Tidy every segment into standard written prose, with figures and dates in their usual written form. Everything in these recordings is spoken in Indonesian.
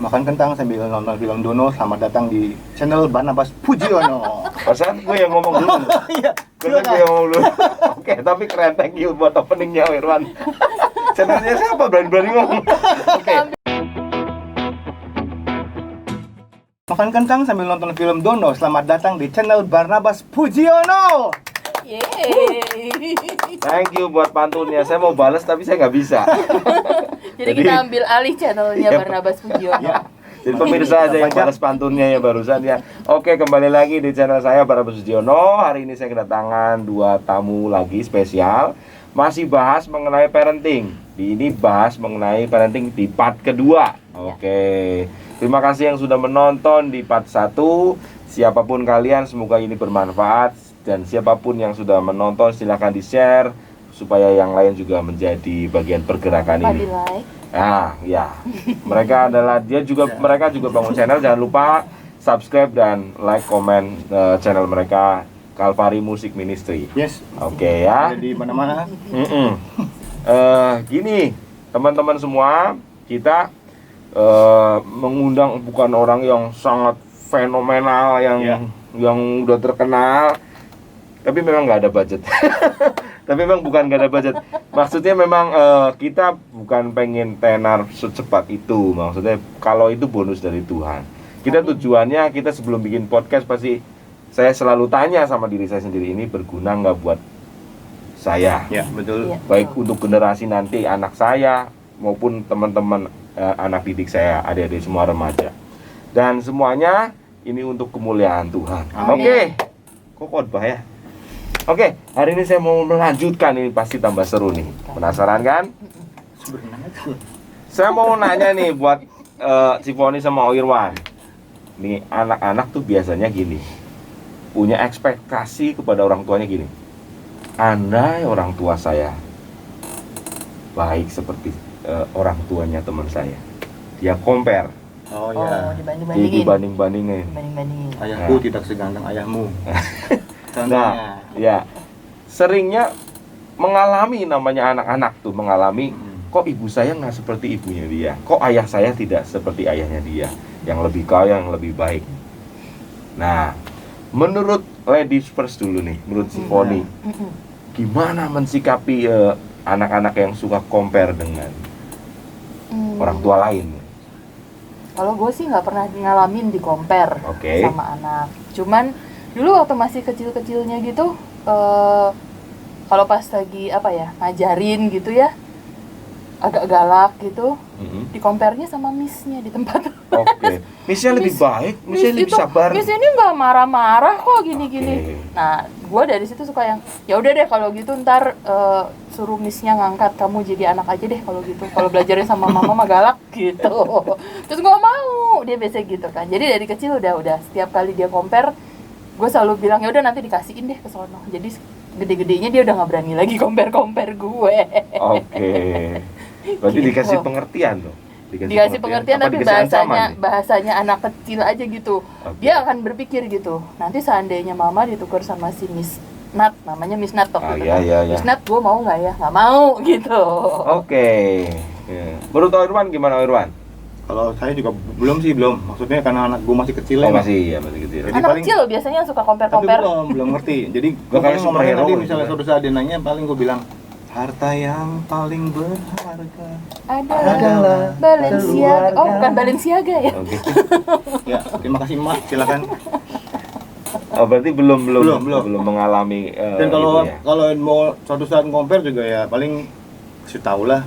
makan kentang sambil nonton film Dono. Selamat datang di channel Barnabas Pujiono. Perasaan gue yang ngomong dulu. Iya. Gue yang ngomong dulu. Oke, tapi keren, thank you buat openingnya Irwan. Channelnya siapa berani-berani ngomong? Oke. Makan kentang sambil nonton film Dono. Selamat datang di channel Barnabas Pujiono. Yeay. Thank you buat pantunnya. Saya mau balas tapi saya nggak bisa. Jadi kita ambil alih channelnya Barnabas Pujiono. Ya. Jadi pemirsa aja yang balas pantunnya ya barusan ya. Oke, kembali lagi di channel saya Barnabas Pujiono. Hari ini saya kedatangan 2 tamu lagi spesial. Masih bahas mengenai parenting. Ini bahas mengenai parenting di part kedua. Oke. Terima kasih yang sudah menonton di part 1. Siapapun kalian, semoga ini bermanfaat. Dan siapapun yang sudah menonton silahkan di-share supaya yang lain juga menjadi bagian pergerakan ini. Like. Nah, ya. Mereka juga bangun channel. Jangan lupa subscribe dan like, komen channel mereka Calvary Music Ministry. Yes. Oke ya. Ada di mana-mana. Gini, teman-teman semua, kita mengundang bukan orang yang sangat fenomenal yang udah terkenal. Tapi memang nggak ada budget. Tapi memang bukan nggak ada budget. Maksudnya memang kita bukan pengen tenar secepat itu. Maksudnya kalau itu bonus dari Tuhan. Kita tujuannya, kita sebelum bikin podcast pasti saya selalu tanya sama diri saya sendiri, ini berguna nggak buat saya? Ya, betul. Baik untuk generasi nanti anak saya maupun teman-teman anak didik saya, adik-adik semua remaja. Dan semuanya ini untuk kemuliaan Tuhan. Oke. Kok khotbah ya? Oke, hari ini saya mau melanjutkan, ini pasti tambah seru nih. Penasaran kan? Saya mau nanya nih buat Cifoni sama Irwan. Nih, anak-anak tuh biasanya gini. Punya ekspektasi kepada orang tuanya gini. Andai orang tua saya baik seperti orang tuanya teman saya. Dia compare. Oh ya. Dia dibanding-bandingin. Ayahku tidak seganteng ayahmu. Nah, ya seringnya mengalami namanya anak-anak tuh mengalami kok ibu saya nggak seperti ibunya dia, kok ayah saya tidak seperti ayahnya dia, yang lebih kaya, yang lebih baik. Nah, menurut ladies first dulu nih, menurut Cifoni, gimana mensikapi anak-anak yang suka compare dengan orang tua lain? Kalau gue sih nggak pernah ngalamin di compare sama anak. Cuman dulu waktu masih kecil-kecilnya gitu, kalau pas lagi ngajarin gitu ya, agak galak gitu, di compare-nya sama miss-nya di tempat. Oke. Miss-nya lebih baik, miss-nya lebih sabar. Miss ini nggak marah-marah kok gini-gini. Nah, gue dari situ suka yang, ya udah deh kalau gitu ntar suruh miss-nya ngangkat kamu jadi anak aja deh kalau gitu. Kalau belajarnya sama mama mah galak gitu. Terus gue mau, dia biasa gitu kan. Jadi dari kecil udah setiap kali dia compare, gue selalu bilang ya udah nanti dikasihin deh ke sono. Jadi gede-gedenya dia udah nggak berani lagi compare gue. Oke. Berarti dikasih pengertian tuh. Dikasih pengertian tapi bahasanya anak kecil aja gitu. Dia akan berpikir gitu. Nanti seandainya mama ditukar sama si Miss Nat, namanya Miss Nat waktu itu. Miss Nat, gue mau nggak ya? Nggak mau gitu. Oke. Menurut Irwan gimana Irwan? Kalau saya juga belum. Maksudnya karena anak gue masih kecil ya. Masih kecil. Jadi anak kecil biasanya suka compare. Tapi belum ngerti. Jadi gue kayak ngomongin superhero tadi misalnya suatu saat dia nanya, paling gue bilang harta yang paling berharga adalah Balenciaga. Oh, bukan Balenciaga ya. Oke. Ya, terima kasih Mak, silakan. Oh, berarti belum mengalami dan kalau mau suatu saat compare juga ya paling kasih tahu lah,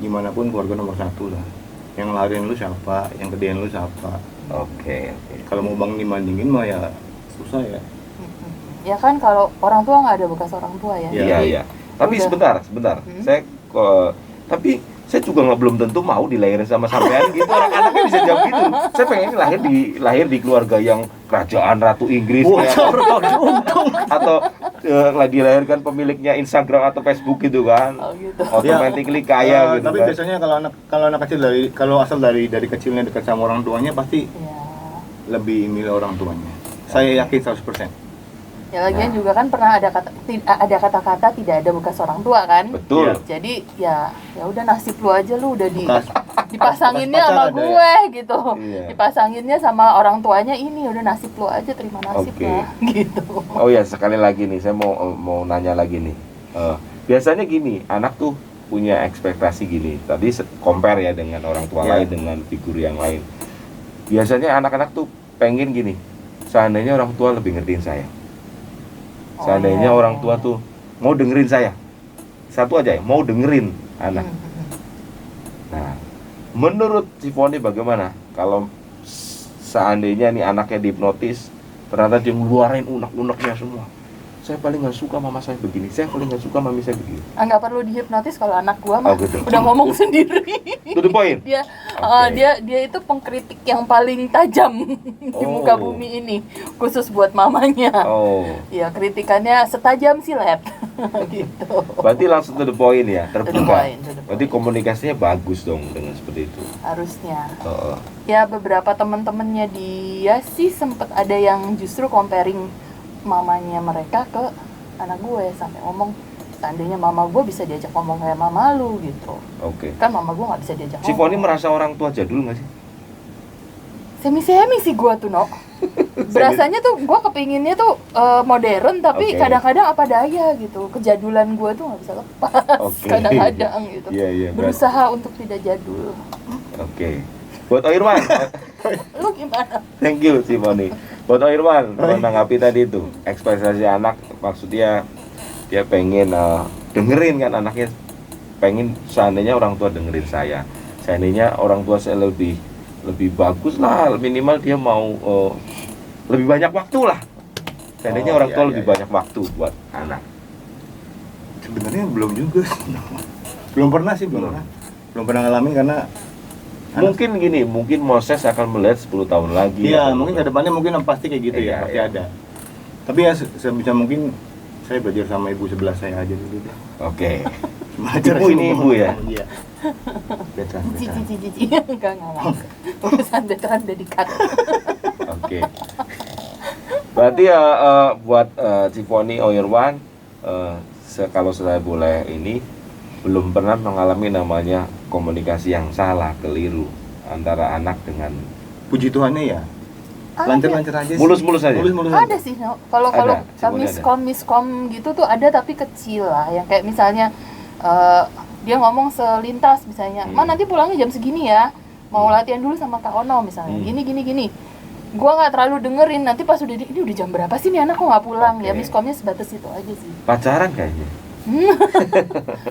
gimana pun keluarga nomor 1 lah. Yang lahirin lu siapa, yang gedein lu siapa. Oke. Kalau mau dibandingin mah ya susah ya. Ya kan kalau orang tua nggak ada bekas orang tua ya. Iya. Tapi sebentar. Saya juga belum tentu mau dilahirin sama sampean gitu. Anak-anaknya bisa jawab gitu. Saya pengen lahir di keluarga yang kerajaan Ratu Inggris atau dilahirkan pemiliknya Instagram atau Facebook gitu kan. Automatically kaya gitu. Tapi kan biasanya kalau anak kecil kalau asal dari kecilnya dekat sama orang tuanya pasti lebih milih orang tuanya. Saya yakin 100%. Ya lagian Nah. juga kan pernah ada kata-kata tidak ada bekas orang tua kan. Betul. Jadi ya udah nasib lu aja, lu udah Bekas dipasanginnya bekas sama pacar ada gue gitu. Iya. Dipasanginnya sama orang tuanya ini, udah nasib lu aja, terima nasib Oke. lah gitu. Oh ya, sekali lagi nih, saya mau nanya lagi nih. Biasanya gini, anak tuh punya ekspektasi gini. Tadi compare ya dengan orang tua Iya. lain, dengan figur yang lain. Biasanya anak-anak tuh pengen gini, seandainya orang tua lebih ngertiin saya. Seandainya iya, orang iya, tua iya. tuh mau dengerin saya. Satu aja ya, mau dengerin anak. Nah, menurut si Foni bagaimana? Kalau seandainya nih anaknya dihipnotis, ternyata dia ngeluarin unek-uneknya semua. Saya paling nggak suka mama saya begini, saya paling nggak suka mami saya begini. Nggak perlu dihipnotis kalau anak gua mah Oh, gitu. udah ngomong sendiri. To the point. Dia Oke. dia itu pengkritik yang paling tajam di muka Oh. bumi ini, khusus buat mamanya. Oh, Ya kritikannya setajam silet gitu. berarti langsung to the point ya, To the terbuka. point, to the point. Berarti komunikasinya bagus dong dengan seperti itu. Harusnya. Oh, Ya beberapa teman-temannya dia sih sempet ada yang justru comparing mamanya mereka ke anak gue, sampai ngomong seandainya mama gue bisa diajak ngomong kayak mama lu gitu. oke. Kan mama gue nggak bisa diajak Si ngomong. Foni merasa orang tua jadul nggak sih? Semi-semi sih gue tuh, no. Berasanya tuh gue kepinginnya tuh modern, tapi Oke. kadang-kadang apa daya gitu. Kejadulan gue tuh nggak bisa lepas. Oke. Kadang-kadang gitu. Iya, iya, Berusaha untuk tidak jadul. Oke. Buat Oirwan, Lu gimana? thank you si Foni. Buat Oirwan, menanggapi tadi itu ekspektasi anak, maksudnya dia pengen dengerin kan anaknya, pengen seandainya orang tua dengerin saya, seandainya orang tua saya lebih bagus lah, minimal dia mau lebih banyak waktu lah, seandainya Oh, orang tua iya, lebih iya. banyak waktu buat anak. Sebenarnya belum juga. Belum pernah sih, belum pernah. Belum pernah ngalamin karena Mungkin gini, mungkin Moses akan melihat 10 tahun lagi. iya, atau mungkin ke depannya mungkin pasti kayak gitu Iya, ya, pasti iya. ada. Tapi ya sebisa mungkin saya belajar sama ibu sebelah saya aja dulu deh. Oke. Belajar Ibu ini ibu ya? Iya. Veteran, veteran. Cici. Enggak. Urusan veteran udah di-cut. Oke. Berarti buat Cifoni Oirwan, kalau saya boleh ini, belum pernah mengalami namanya komunikasi yang salah, keliru antara anak dengan Puji Tuhannya ya. Lancar-lancar aja sih. mulus-mulus aja. Mulus-mulus Ada aja. sih, no. Kalau Ada, semuanya miskom gitu tuh ada, tapi kecil lah. Yang kayak misalnya dia ngomong selintas misalnya, "Ma, nanti pulangnya jam segini ya. Mau latihan dulu sama Kak Ono misalnya. Gini. Gua nggak terlalu dengerin, nanti pas udah ini udah jam berapa sih nih anak kok nggak pulang. Oke. Ya miskomnya sebatas itu aja sih. Pacaran kayaknya.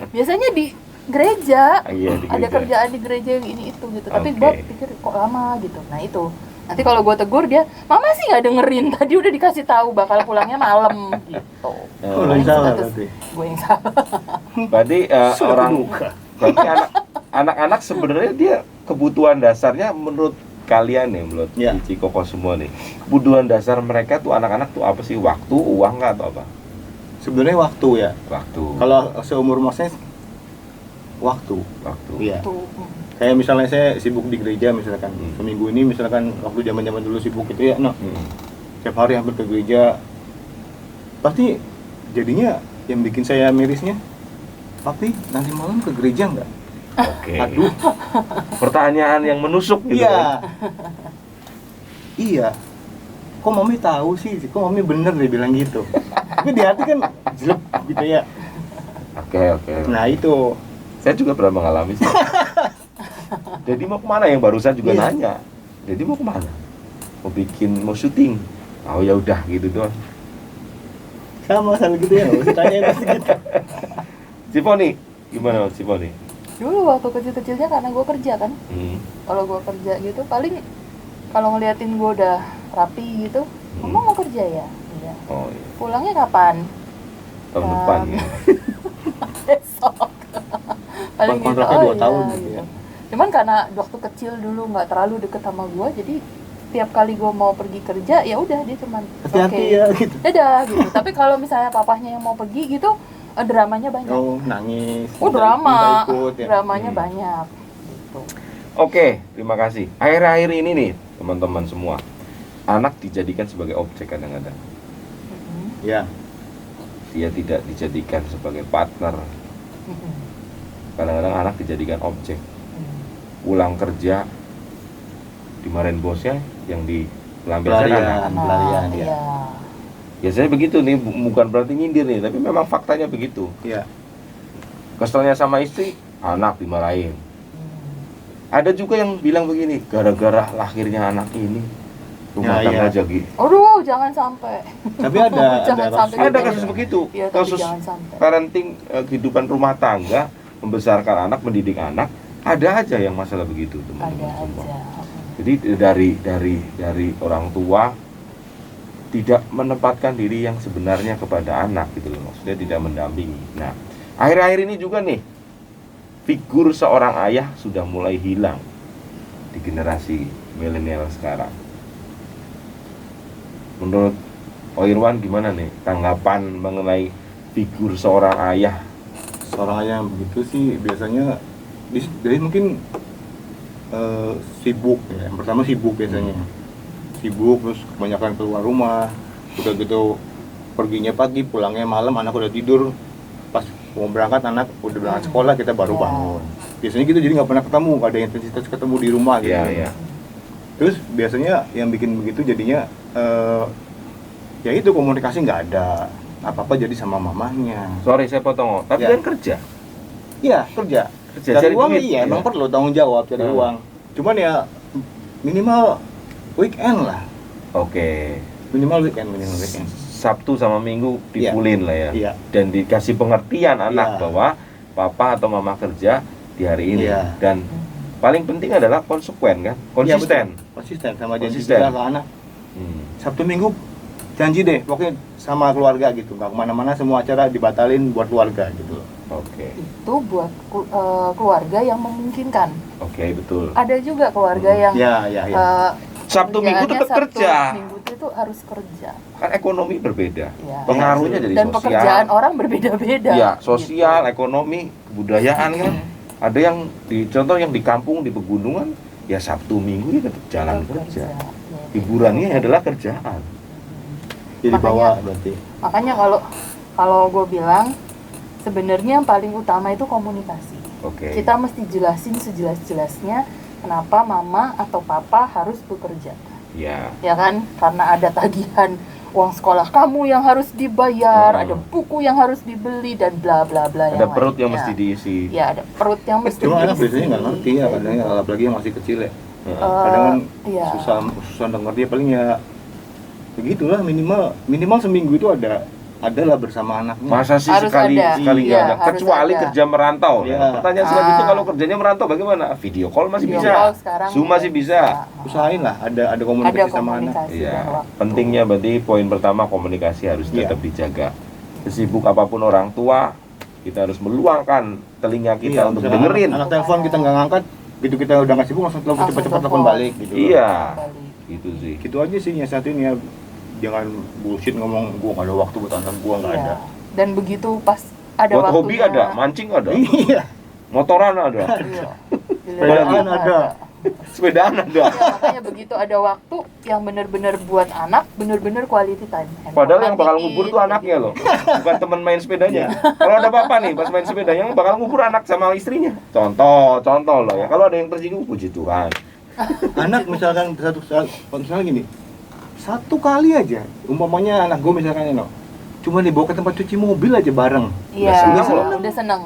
Biasanya di gereja, Iya, di ada gereja. kerjaan di gereja yang ini itu gitu. Tapi Oke. gua pikir kok lama gitu. Nah itu. Nanti kalau gua tegur dia, "Mama sih nggak dengerin, tadi udah dikasih tahu bakal pulangnya malam." gitu. Oh, lo yang salah berarti. Gue yang salah. Berarti berarti anak-anak sebenarnya dia kebutuhan dasarnya menurut kalian nih, menurut Ya. Cici Koko semua nih, kebutuhan dasar mereka tuh anak-anak tuh apa sih? Waktu, uang nggak atau apa? Sebenarnya waktu ya. Waktu. Kalau seumur masnya waktu. Iya. Tuh. Kayak misalnya saya sibuk di gereja misalkan, Hmm. seminggu ini misalkan waktu zaman-zaman dulu sibuk gitu ya, no. Hmm. Tiap hari hampir ke gereja. Pasti jadinya yang bikin saya mirisnya, "Papi, nanti malam ke gereja nggak?" Oke. Aduh, Pertanyaan yang menusuk gitu kan? iya. Iya. Kok mami tahu sih? Kok mami bener dia bilang gitu. Tapi di hati kan jelek gitu ya. Oke. Nah itu. Saya juga pernah mengalami sih. Jadi mau kemana, yang barusan juga Iya. nanya. Jadi mau kemana? Mau syuting. Oh ya udah gitu doang. Sama gitu ya, nggak usah tanyain pasti gitu. Cifoni, gimana Cifoni? Dulu waktu kecil-kecilnya karena gue kerja kan. Kalau gue kerja gitu paling kalau ngeliatin gue udah rapi gitu, "Mama mau kerja ya?" Iya. Oh iya. "Pulangnya kapan?" Tahun depan ya. Besok. Paling gitu. Kontraknya 2 tahun iya, gitu ya. Cuman karena waktu kecil dulu nggak terlalu deket sama gue, jadi tiap kali gue mau pergi kerja ya udah dia cuman Hati-hati "Oke, ya gitu. dadah" gitu. Tapi kalau misalnya papahnya yang mau pergi gitu, dramanya banyak. Oh, nangis. Oh, drama. minta ikut, ya. Dramanya banyak gitu. Oke, terima kasih. Akhir-akhir ini nih, teman-teman semua, anak dijadikan sebagai objek kadang-kadang. Ya, Dia tidak dijadikan sebagai partner. Kadang-kadang anak dijadikan objek. Pulang kerja dimarahin bosnya, yang di pelampiasan anak. Pelarian, ya. Iya. Biasanya begitu nih, bukan berarti nyindir nih, tapi memang faktanya begitu. Ya, Keselnya sama istri, anak dimarahin. Ada juga yang bilang begini, gara-gara lahirnya anak ini rumah Ya, tangga iya. jadi. Aduh, jangan sampai. tapi ada Jangan sampai Ada gitu. kasus begitu, Iya, tapi kasus jangan sampai. parenting, kehidupan rumah tangga, membesarkan anak, mendidik anak, ada aja yang masalah begitu, Ada teman-teman semua. aja. Jadi dari orang tua tidak menempatkan diri yang sebenarnya kepada anak gitu loh, maksudnya tidak mendampingi. Nah, akhir-akhir ini juga nih figur seorang ayah sudah mulai hilang di generasi milenial sekarang. Menurut Pak Irwan gimana nih tanggapan mengenai figur seorang ayah? seorang ayah yang begitu sih biasanya dari mungkin sibuk ya. Yang pertama sibuk biasanya. Sibuk terus kebanyakan keluar rumah. Udah gitu perginya pagi, pulangnya malam, anak udah tidur. Pas mau berangkat anak udah berangkat sekolah, kita baru Ya. bangun. Biasanya gitu, jadi nggak pernah ketemu, nggak ada intensitas ketemu di rumah gitu. Iya. Terus biasanya yang bikin begitu jadinya ya itu komunikasi nggak ada, apa-apa jadi sama mamahnya. Sorry saya potong, tapi Ya. kan kerja. Iya, kerja. Kerja Cari cari uang duit, iya, ya. emang perlu tanggung jawab cari uang. Cuman ya minimal weekend lah. Oke. Minimal weekend. Sabtu sama Minggu dipulin lah ya. Iya. Dan dikasih pengertian anak Iya. bahwa papa atau mama kerja di hari ini. Iya. Dan paling penting adalah konsekuen kan, Iya, konsisten. betul. Konsisten sama janji Konsisten. kita ke anak. Sabtu Minggu janji deh, pokoknya sama keluarga gitu. Nggak kemana-mana, semua acara dibatalin buat keluarga gitu loh. Oke. Itu buat keluarga yang memungkinkan. Oke, betul. Ada juga keluarga yang Ya. Sabtu Minggu kerjaannya tetap Sabtu kerja. Minggu itu harus kerja. Kan ekonomi berbeda. Ya. Pengaruhnya dari Dan sosial. pekerjaan orang berbeda-beda. Ya, gitu. sosial, ekonomi, kebudayaan kan. Ada yang contoh yang di kampung, di pegunungan, ya Sabtu Minggu ya tetap jalan Tetap kerja. Ya, Hiburannya betul. adalah kerjaan. Jadi bawa berarti. Makanya kalau gue bilang sebenarnya yang paling utama itu komunikasi. Oke. Kita mesti jelasin sejelas-jelasnya kenapa mama atau papa harus bekerja. Ya. Ya kan? Karena ada tagihan uang sekolah kamu yang harus dibayar, ada buku yang harus dibeli dan bla bla bla. Ada perut yang lainnya. mesti diisi. Ya, ada perut yang mesti Cuma anak diisi. biasanya nggak ngerti ya, kadang apalagi yang masih kecil ya. Eh, Kadang kan iya. susah denger dia, paling ya begitulah, minimal seminggu itu adalah bersama anaknya. Masa sih Harus sekali ada. sekali nggak Iya, ada. harus Kecuali ada. kerja merantau. Iya. Nah, pertanyaan selanjutnya Ah. kalau kerjanya merantau bagaimana? Video call masih Video bisa. call sekarang Zoom masih bisa. Usahain lah ada komunikasi Ada sama anak. komunikasi Iya. dan waktu. Pentingnya berarti poin pertama komunikasi harus Iya. tetap dijaga. Sesibuk apapun orang tua, kita harus meluangkan telinga kita untuk misalkan dengerin. Anak telepon kita nggak ngangkat, gitu kita udah nggak sibuk langsung telepon, Langsung cepet-cepet telepon telepon. balik gitu. Iya. Kembali. Gitu sih. Gitu aja sih nyiasatin ya. Jangan bullshit ngomong gua nggak ada waktu buat anak gua, nggak Iya. ada. Dan begitu pas ada Buat waktunya. hobi ada, mancing ada, Iya. motoran ada, Iya. Sepedaan ada. sepedaan ada. Ya, makanya begitu ada waktu yang benar-benar buat anak, benar-benar quality time. Padahal yang bakal Handphone ngubur matiin, tuh anaknya gitu. loh, bukan teman main sepedanya. Kalau ada apa-apa nih pas main sepeda, yang bakal ngubur anak sama istrinya. Contoh loh ya. Kalau ada yang tersinggung, puji Tuhan. Anak misalkan misalnya gini, satu kali aja, umpamanya anak gua misalkan cuma dibawa ke tempat cuci mobil aja bareng. Iya, Udah seneng loh. udah seneng.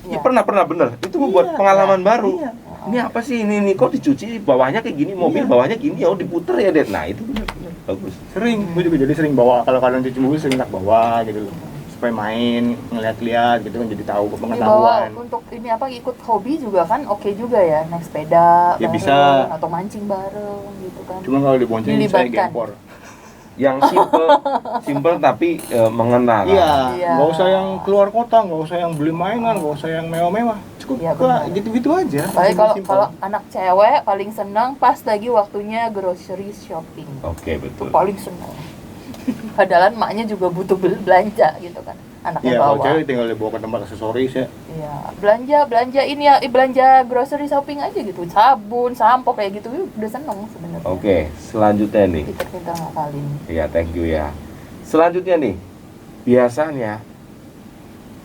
Ya, Iya. pernah bener. Itu membuat Iya, pengalaman baru. iya. Ini apa sih ini kok dicuci bawahnya kayak gini, mobil Iya. bawahnya gini, oh diputer ya Dad. Nah itu bener bagus. Sering, gue juga jadi sering bawa, kalau kalian cuci mobil sering tak bawa gitu loh, supaya main, ngeliat-liat gitu kan, jadi tahu Dibawa pengetahuan. untuk ini apa ikut hobi juga kan oke juga ya, naik sepeda Ya, bareng, bisa. atau mancing bareng gitu kan. Cuma kalau dibonceng saya Dilibatkan. gempor. Yang simple tapi mengenal. Iya, Iya. nggak usah yang keluar kota, nggak usah yang beli mainan, nggak usah yang mewah-mewah, cukup Iya, benar. gitu-gitu aja. Apalagi kalau Simple. kalau anak cewek paling seneng pas lagi waktunya grocery shopping. Oke, betul. Paling seneng. Padahal emaknya juga butuh belanja gitu kan. Anaknya Iya, kalau bawa. cewek tinggal dibawa ke tempat aksesoris ya. Iya, belanja ini ya, belanja grocery shopping aja gitu. Sabun, sampo kayak gitu udah seneng sebenarnya. Oke, selanjutnya nih. Pinter-pinter ngakalin. Iya, thank you ya. Selanjutnya nih, biasanya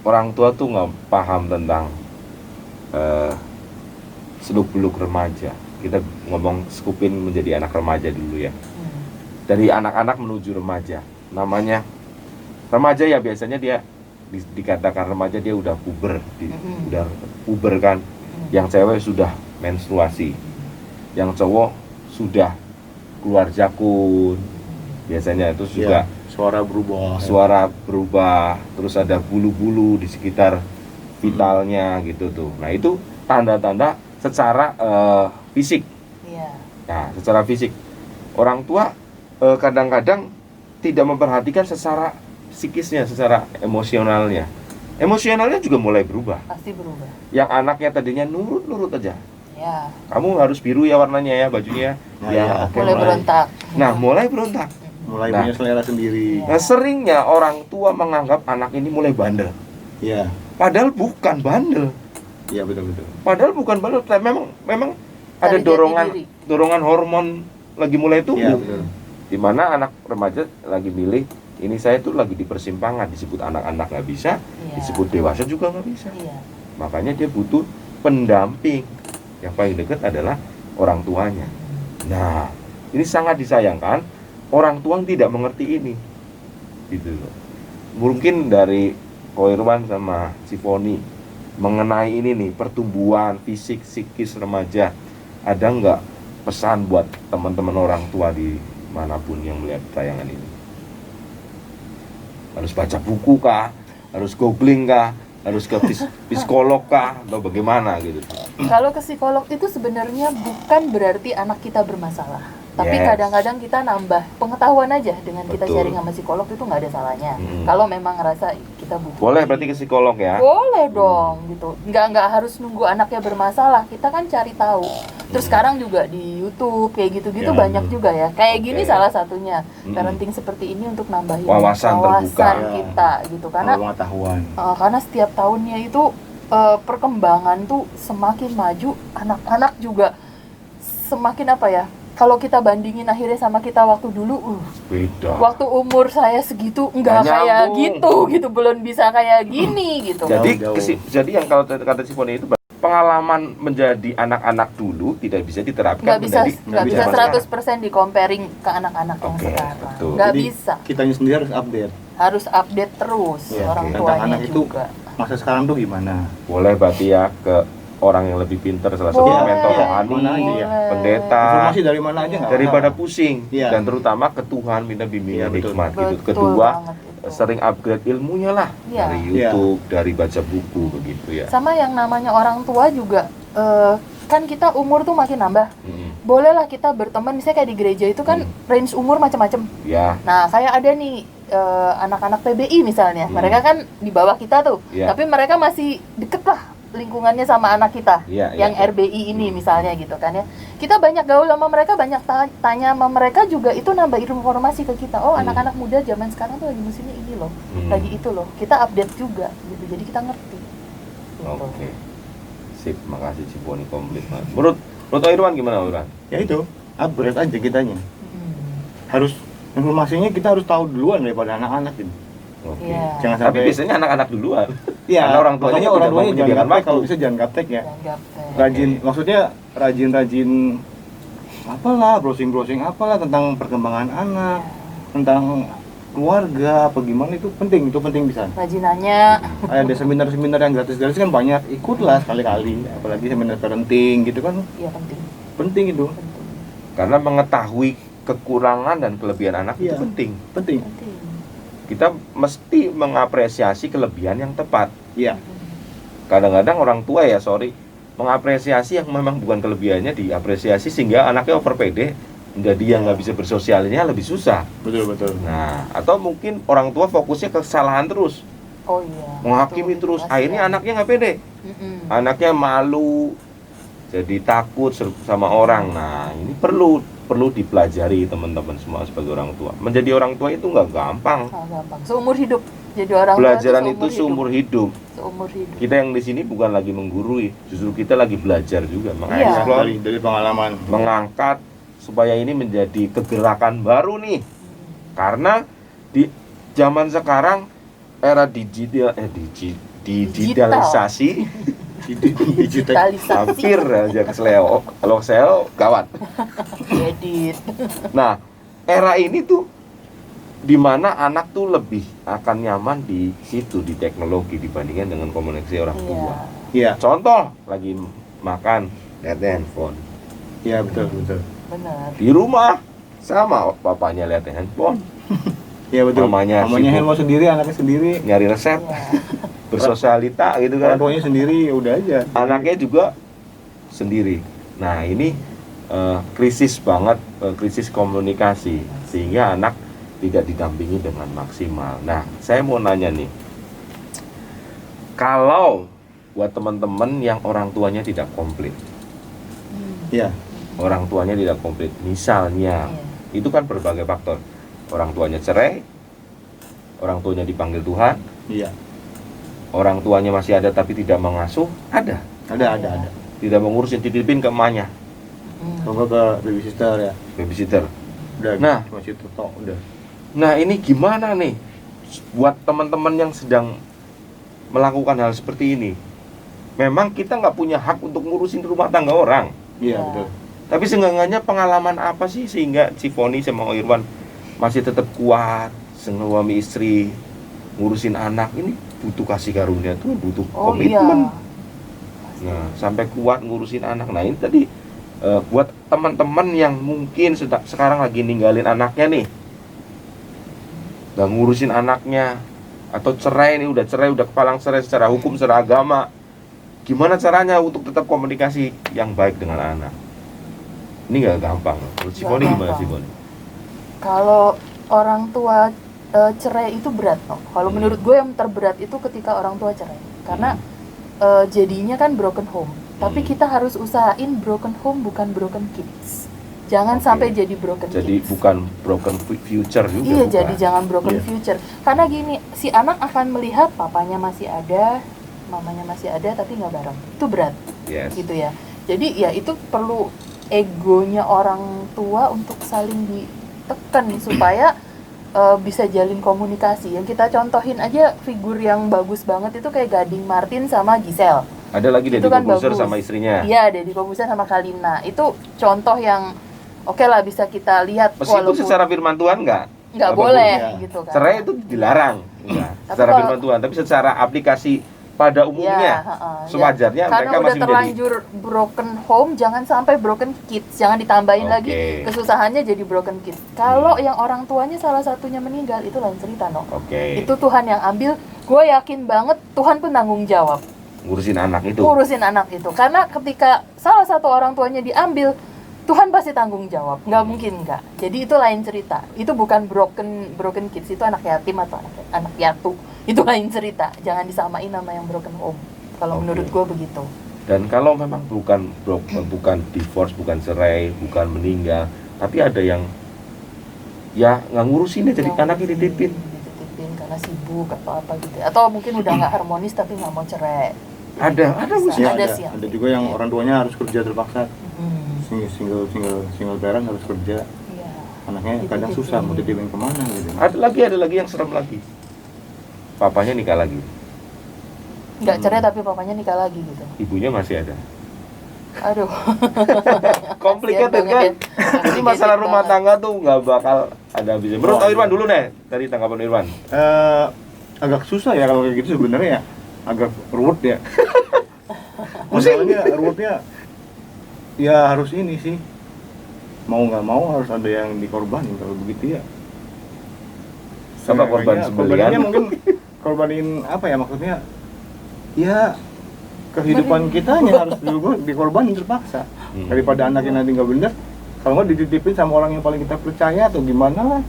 orang tua tuh nggak paham tentang seluk-beluk remaja. Kita ngomong skupin menjadi anak remaja dulu ya. Dari anak-anak menuju remaja. Namanya remaja ya biasanya dia dikatakan remaja dia udah puber, udah puber kan. Yang cewek sudah menstruasi, yang cowok sudah keluar jakun. Biasanya itu juga suara berubah, terus ada bulu-bulu di sekitar vitalnya gitu tuh. Nah itu tanda-tanda secara fisik. Nah secara fisik orang tua kadang-kadang tidak memperhatikan secara psikisnya, secara emosionalnya. Emosionalnya juga mulai berubah. Pasti berubah. Yang anaknya tadinya nurut-nurut aja. Ya. Kamu harus biru ya warnanya ya bajunya. Nah, ya, ya. oke, Mulai berontak. Nah mulai berontak. Mulai Nah. punya selera sendiri. Nah seringnya orang tua menganggap anak ini mulai bandel. Iya, Padahal bukan bandel. iya betul. Padahal bukan bandel. Memang ada Cari jati diri. dorongan hormon lagi mulai Iya tumbuh. betul. Dimana anak remaja lagi milih, ini saya tuh lagi di persimpangan, disebut anak-anak nggak bisa, Iya. disebut dewasa juga nggak bisa. Iya. Makanya dia butuh pendamping. Yang paling dekat adalah orang tuanya. Nah, ini sangat disayangkan orang tua tidak mengerti ini. Gitu loh. Mungkin dari Ko Irwan sama si Foni mengenai ini nih, pertumbuhan fisik psikis remaja, ada nggak pesan buat teman-teman orang tua di manapun yang melihat tayangan ini? Harus baca buku kah? Harus googling kah? Harus ke psikolog kah? Atau bagaimana gitu? Kalau ke psikolog itu sebenarnya bukan berarti anak kita bermasalah. Tapi Yes. kadang-kadang kita nambah pengetahuan aja dengan kita Betul. sharing sama psikolog itu nggak ada salahnya. Mm. Kalau memang ngerasa kita butuh. Boleh berarti ke psikolog ya? Boleh dong gitu. Nggak harus nunggu anaknya bermasalah. Kita kan cari tahu. Terus sekarang juga di YouTube kayak gitu-gitu Ya, banyak juga ya. Kayak gini Oke. salah satunya. Mm. Parenting seperti ini untuk nambahin Wawasan terbuka. kita gitu. Karena Pengetahuan. karena setiap tahunnya itu perkembangan tuh semakin maju, anak-anak juga semakin apa ya? Kalau kita bandingin akhirnya sama kita waktu dulu, Beda. waktu umur saya segitu nggak Nggak kayak nyambung. gitu, belum bisa kayak gini gitu. Jadi Jauh. jadi yang kalau kata si Foni itu pengalaman menjadi anak-anak dulu tidak bisa diterapkan Nggak bisa menjadi bisa zaman 100% di comparing ke anak-anak yang Oke, sekarang. betul. Nggak Jadi, bisa, kitanya sendiri harus update. harus update terus Ya, orang tentang tuanya anak itu juga. masa sekarang tuh gimana? sekarang. Boleh berarti ya ke orang yang lebih pintar, salah satu Boleh. mentor Iya, rohani, mana aja ya. pendeta, Informasi dari mana aja nggak daripada masalah. pusing. Iya. Dan terutama ke Tuhan minta bimbingan Iya, betul. hikmat gitu. Betul Kedua, banget itu. sering upgrade ilmunya lah Iya. dari YouTube, dari baca buku begitu ya. Sama yang namanya orang tua juga kan kita umur tuh makin nambah. Bolehlah kita berteman, misalnya kayak di gereja itu kan range umur macam-macam. Ya, Nah, kayak ada nih anak-anak PBI misalnya, mereka kan di bawah kita tuh, Iya. tapi mereka masih deket lah lingkungannya sama anak kita, Iya, yang iya. RBI ini misalnya gitu kan ya. Kita banyak gaul sama mereka, banyak tanya sama mereka juga, itu nambah informasi ke kita. Oh, anak-anak muda zaman sekarang tuh lagi musimnya ini loh, lagi itu loh. Kita update juga gitu, jadi kita ngerti. Gitu. Oke. Sip, makasih Ciponi komplit banget. Menurut Irwan gimana Irwan? Ya itu, upgrade aja kitanya. Hmm. Harus informasinya kita harus tahu duluan daripada anak-anak gitu. Oke. Iya. Jangan Tapi sampai biasanya anak-anak duluan. Iya, Karena orang tuanya makanya tidak orang mau tuanya jangan menyediakan gaptek, waktu. kalau bisa jangan gaptek ya. Jangan gaptek. Rajin, maksudnya rajin apalah, browsing apalah tentang perkembangan anak, tentang keluarga, apa gimana itu penting bisa. Rajin nanya. Ada seminar-seminar yang gratis kan banyak, ikutlah sekali-kali, apalagi seminar parenting gitu kan Iya penting. penting itu, Karena mengetahui kekurangan dan kelebihan anak itu Iya. penting. penting. Penting. Kita mesti mengapresiasi kelebihan yang tepat. Iya, Kadang-kadang orang tua ya, mengapresiasi yang memang bukan kelebihannya diapresiasi sehingga anaknya over pede, menjadi yang nggak bisa bersosialnya lebih susah. betul. Nah, atau mungkin orang tua fokusnya ke kesalahan terus, Oh iya. menghakimi Betul. terus. Pasti Akhirnya ya. anaknya nggak pede, anaknya malu, jadi takut sama orang. Nah, ini perlu dipelajari teman-teman semua sebagai orang tua. Menjadi orang tua itu nggak gampang. Ah, gampang. Seumur hidup. Jadi orang tua Pelajaran itu seumur hidup. Seumur hidup. Kita yang di sini bukan lagi menggurui, justru kita lagi belajar juga. Iya. Makanya explore, dari pengalaman. mengangkat supaya ini menjadi kegerakan baru nih. Karena di zaman sekarang era digitalisasi Digitalisasi. hampir aja kesleo. Kalau sel gawat. Edit. Nah, era ini tuh dimana anak tuh lebih akan nyaman di situ, di teknologi dibandingkan dengan komunikasi orang tua. Iya. Iya, Contoh, lagi makan lihat handphone. iya betul betul. Benar. Di rumah sama bapaknya lihat handphone, Iya betul. Mamanya Mamanya sibuk. handphone sendiri, anaknya sendiri, nyari resep, Iya. bersosialita gitu orang kan. tuanya sendiri, ya udah aja. Anaknya juga sendiri. Nah, ini krisis banget, krisis komunikasi sehingga anak tidak didampingi dengan maksimal. Nah, saya mau nanya nih, kalau buat teman-teman yang orang tuanya tidak komplit, Iya, orang tuanya tidak komplit, misalnya, Iya. itu kan berbagai faktor. Orang tuanya cerai, orang tuanya dipanggil Tuhan, iya. orang tuanya masih ada tapi tidak mengasuh, ada. Ada. Tidak mengurusin, titipin ke emaknya, Kalau nggak ke babysitter ya, babysitter. udah. Nah. Cuma situ tok, udah. Nah, ini gimana nih buat teman-teman yang sedang melakukan hal seperti ini? Memang kita nggak punya hak untuk ngurusin rumah tangga orang, Iya Iya. betul. tapi seenggaknya pengalaman apa sih sehingga si Foni sama Irwan masih tetap kuat suami istri ngurusin anak ini? Butuh kasih karunia tuh, butuh Oh komitmen. iya. Nah, sampai kuat ngurusin anak. Nah, ini tadi buat teman-teman yang mungkin sekarang lagi ninggalin anaknya nih, nggak ngurusin anaknya, atau cerai nih, udah cerai, udah kepalang cerai secara hukum, secara agama, gimana caranya untuk tetap komunikasi yang baik dengan anak? Ini nggak gampang. Menurut si Nggak Foni gimana gampang. sih, Foni? Kalau orang tua cerai itu berat, no. Kalau menurut gue yang terberat itu ketika orang tua cerai, karena jadinya kan broken home. Tapi kita harus usahain broken home bukan broken kids. Jangan Oke. sampai jadi broken Jadi kids. bukan broken future juga. Iya, bukan. jadi jangan broken Iya. future. Karena gini, si anak akan melihat papanya masih ada, mamanya masih ada, tapi nggak bareng. Itu berat, Yes. gitu ya. Jadi ya itu perlu egonya orang tua untuk saling ditekan supaya bisa jalin komunikasi. Yang kita contohin aja figur yang bagus banget itu kayak Gading Martin sama Giselle. Ada lagi Itu Deddy kan Corbuzier bagus. sama istrinya. Iya, Deddy Corbuzier sama Kalina. Itu contoh yang oke lah bisa kita lihat Meskipun secara firman Tuhan nggak nggak apapun, boleh ya. gitu kan. cerai itu dilarang, enggak. Tapi Secara kalau- firman Tuhan, tapi secara aplikasi pada umumnya, Ya. sewajarnya Karena mereka udah masih menjadi terlanjur broken home, jangan sampai broken kids, jangan ditambahin Oke. lagi kesusahannya jadi broken kids. Kalau yang orang tuanya salah satunya meninggal itu lain cerita, no. Oke. Itu Tuhan yang ambil. Gue yakin banget Tuhan pun tanggung jawab ngurusin anak itu. ngurusin anak itu. Karena ketika salah satu orang tuanya diambil, Tuhan pasti tanggung jawab, nggak mungkin nggak. Jadi itu lain cerita. Itu bukan broken kids, itu anak yatim atau anak piatu. Itu lain cerita. Jangan disamain sama yang broken home. Kalau Oke. menurut gue begitu. Dan kalau memang bukan divorce, bukan cerai, bukan meninggal, tapi ada yang ya nggak ngurusin ya, jadi Yang anaknya dititipin. dititipin karena sibuk atau apa gitu. Atau mungkin udah nggak harmonis tapi nggak mau cerai. Ada Bisa. sih. Iya, Ada ada. sih yang Ada juga yang orang tuanya harus kerja terpaksa. Hmm, Single parent harus kerja. iya. Anaknya kadang susah mau dititipin kemana gitu. Ada lagi yang serem lagi. Papanya nikah lagi, Nggak cerai tapi papanya nikah lagi gitu. ibunya masih ada. Aduh. Complicated Kasian kan? banget ya. Jadi masalah rumah Banget. tangga tuh nggak bakal ada habisnya. Menurut Oh, Irwan iya. dulu deh, dari tanggapan Irwan. Agak susah ya kalau kayak gitu sebenarnya ya. Agak ruwet ya. Pusing. Masalahnya ruwetnya ya harus ini sih. Mau nggak mau harus ada yang dikorbanin kalau begitu ya. Apa korban Kayaknya sembelihan? korbaninnya mungkin korbanin apa ya maksudnya? Ya kehidupan kitanya harus juga dikorbanin terpaksa. Daripada anaknya nanti nggak bener, kalau nggak dititipin sama orang yang paling kita percaya atau gimana lah.